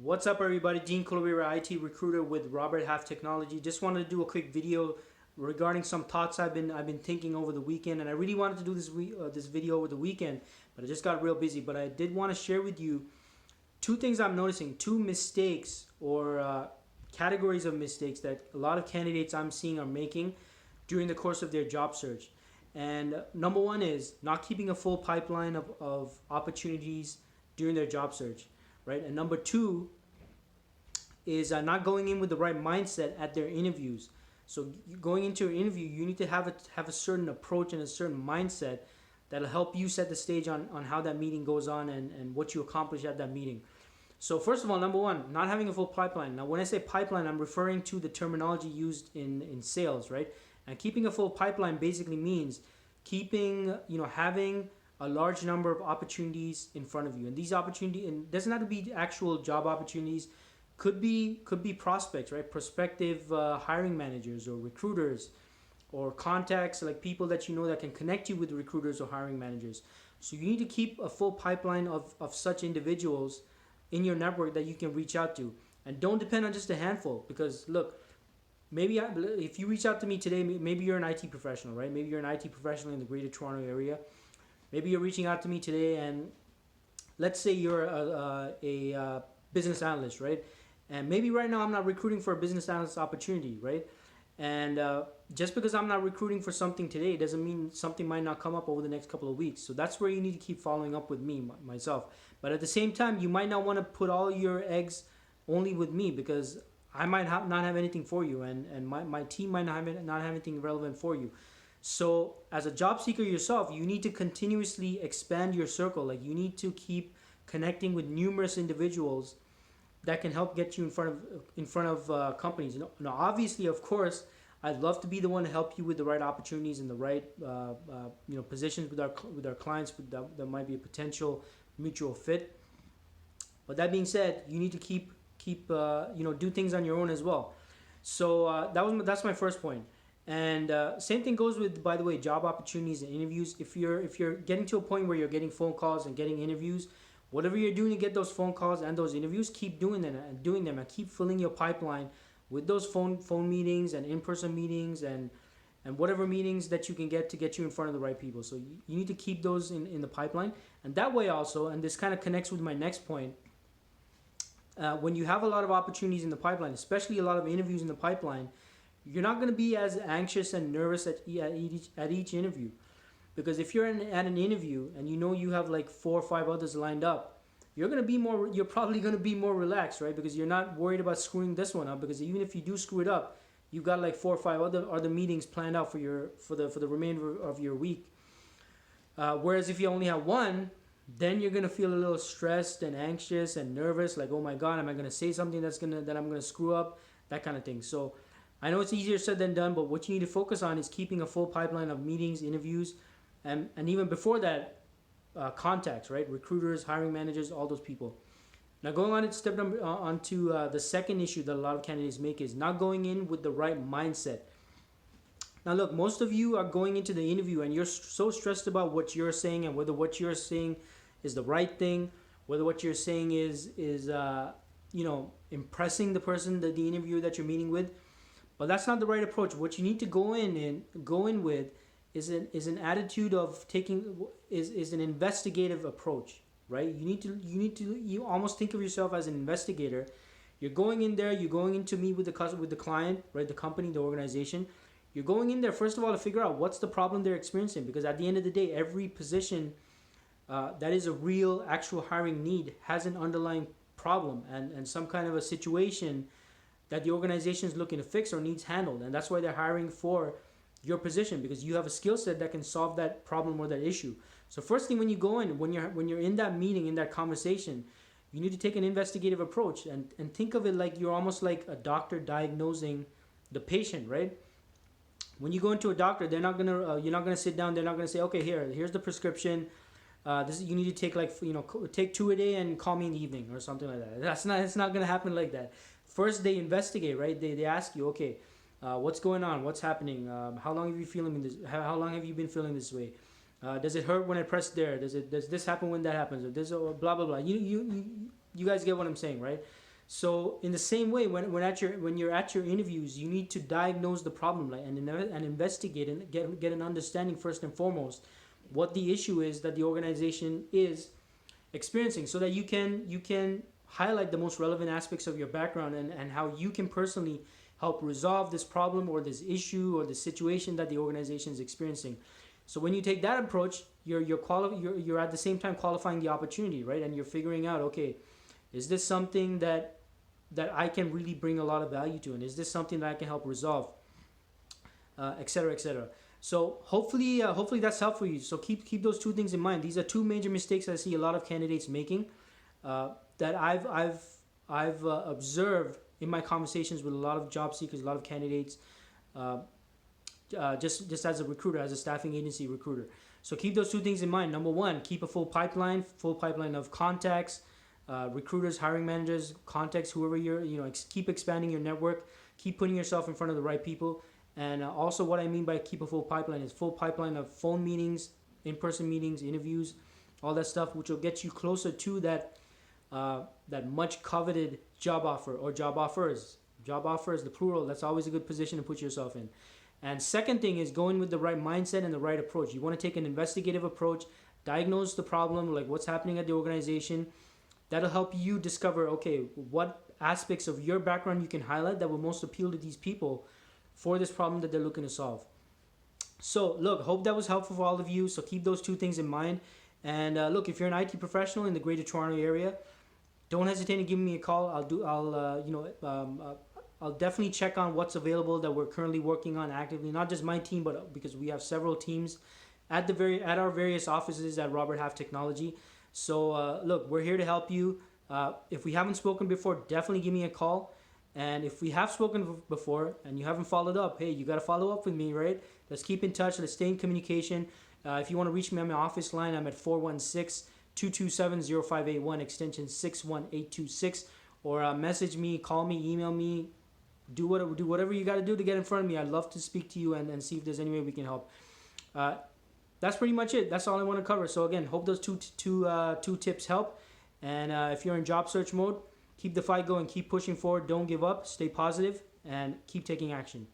What's up, everybody? Dean Colabira, IT recruiter with Robert Half Technology. Just wanted to do a quick video regarding some thoughts I've been thinking over the weekend, and I really wanted to do this video over the weekend, but I just got real busy. But I did want to share with you two things I'm noticing, two mistakes or categories of mistakes that a lot of candidates I'm seeing are making during the course of their job search. And number one is not keeping a full pipeline of opportunities during their job search, right? And number two is not going in with the right mindset at their interviews. So going into an interview, you need to have a certain approach and a certain mindset that'll help you set the stage on how that meeting goes on and what you accomplish at that meeting. So first of all, number one, not having a full pipeline. Now, when I say pipeline, I'm referring to the terminology used in sales, right? And keeping a full pipeline basically means having a large number of opportunities in front of you. And these opportunities, and doesn't have to be actual job opportunities, could be prospects, right? Prospective hiring managers or recruiters or contacts, like people that you know that can connect you with recruiters or hiring managers. So you need to keep a full pipeline of such individuals in your network that you can reach out to. And don't depend on just a handful, because look, if you reach out to me today, maybe you're an IT professional, right? Maybe you're an IT professional in the Greater Toronto area. Maybe you're reaching out to me today, and let's say you're a business analyst, right? And maybe right now I'm not recruiting for a business analyst opportunity, right? And just because I'm not recruiting for something today doesn't mean something might not come up over the next couple of weeks. So that's where you need to keep following up with me, myself. But at the same time, you might not want to put all your eggs only with me, because I might not have anything for you, and my team might not have anything relevant for you. So as a job seeker yourself, you need to continuously expand your circle. Like, you need to keep connecting with numerous individuals that can help get you in front of companies. Now, obviously, of course, I'd love to be the one to help you with the right opportunities and the right positions with our clients that might be a potential mutual fit. But that being said, you need to keep do things on your own as well. So that's my first point. And same thing goes with, by the way, job opportunities and interviews. If you're getting to a point where you're getting phone calls and getting interviews, whatever you're doing to get those phone calls and those interviews, keep doing them and keep filling your pipeline with those phone meetings and in-person meetings and whatever meetings that you can get you in front of the right people. So you need to keep those in the pipeline. And that way also, and this kind of connects with my next point, when you have a lot of opportunities in the pipeline, especially a lot of interviews in the pipeline, you're not going to be as anxious and nervous at each interview. Because if you're at an interview and you know you have like 4 or 5 others lined up, you're probably going to be more relaxed, right? Because you're not worried about screwing this one up, because even if you do screw it up, you've got like 4 or 5 other meetings planned out for the remainder of your week. Whereas if you only have one, then you're going to feel a little stressed and anxious and nervous, like, oh my god, am I going to say something that I'm going to screw up, that kind of thing. So I know it's easier said than done, but what you need to focus on is keeping a full pipeline of meetings, interviews, and even before that, contacts, right? Recruiters, hiring managers, all those people. Now, going onto the second issue that a lot of candidates make is not going in with the right mindset. Now, look, most of you are going into the interview and you're so stressed about what you're saying and whether what you're saying is the right thing, whether what you're saying is impressing the person, the interviewer that you're meeting with. But that's not the right approach. What you need to go in with is an attitude of is an investigative approach, right? You almost think of yourself as an investigator. You're going in there. You're going in to meet with the client, right? The company, the organization. You're going in there first of all to figure out what's the problem they're experiencing, because at the end of the day, every position that is a real, actual hiring need has an underlying problem and some kind of a situation that the organization is looking to fix or needs handled, and that's why they're hiring for your position, because you have a skill set that can solve that problem or that issue. So first thing when you go in, when you're in that meeting, in that conversation, you need to take an investigative approach and think of it like you're almost like a doctor diagnosing the patient, right? When you go into a doctor, you're not gonna sit down. They're not gonna say, okay, here's the prescription. You need to take take 2 a day and call me in the evening or something like that. It's not gonna happen like that. First, they investigate, right? They ask you, okay, what's going on? What's happening? How long have you How long have you been feeling this way? Does it hurt when I press there? Does this happen when that happens? Or this, or blah blah blah. You guys get what I'm saying, right? So in the same way, when you're at your interviews, you need to diagnose the problem, like, and investigate and get an understanding first and foremost what the issue is that the organization is experiencing, so that you can highlight the most relevant aspects of your background, and how you can personally help resolve this problem or this issue or the situation that the organization is experiencing. So when you take that approach, you're at the same time qualifying the opportunity, right? And you're figuring out, okay, is this something that I can really bring a lot of value to, and is this something that I can help resolve, etc., etc. So hopefully that's helpful for you. So keep those two things in mind. These are two major mistakes I see a lot of candidates making, that I've observed in my conversations with a lot of job seekers, a lot of candidates, just as a recruiter, as a staffing agency recruiter. So keep those two things in mind. Number one, keep a full pipeline of contacts, recruiters, hiring managers, contacts, whoever keep expanding your network, keep putting yourself in front of the right people. And also, what I mean by keep a full pipeline is full pipeline of phone meetings, in-person meetings, interviews, all that stuff, which will get you closer to that much coveted job offer or job offers. Job offers, the plural, that's always a good position to put yourself in. And second thing is going with the right mindset and the right approach. You want to take an investigative approach, diagnose the problem, like what's happening at the organization. That'll help you discover, okay, what aspects of your background you can highlight that will most appeal to these people for this problem that they're looking to solve. So look, hope that was helpful for all of you. So keep those two things in mind. And look, if you're an IT professional in the Greater Toronto area, don't hesitate to give me a call. I'll definitely check on what's available that we're currently working on actively. Not just my team, but because we have several teams at our various offices at Robert Half Technology. So look, we're here to help you. If we haven't spoken before, definitely give me a call. And if we have spoken before and you haven't followed up, hey, you got to follow up with me, right? Let's keep in touch. Let's stay in communication. If you want to reach me on my office line, I'm at 416-227-0581, extension 61826. Or message me, call me, email me. Do whatever you got to do to get in front of me. I'd love to speak to you and see if there's any way we can help. That's pretty much it. That's all I want to cover. So again, hope those two tips help. And if you're in job search mode, keep the fight going, keep pushing forward, don't give up, stay positive, and keep taking action.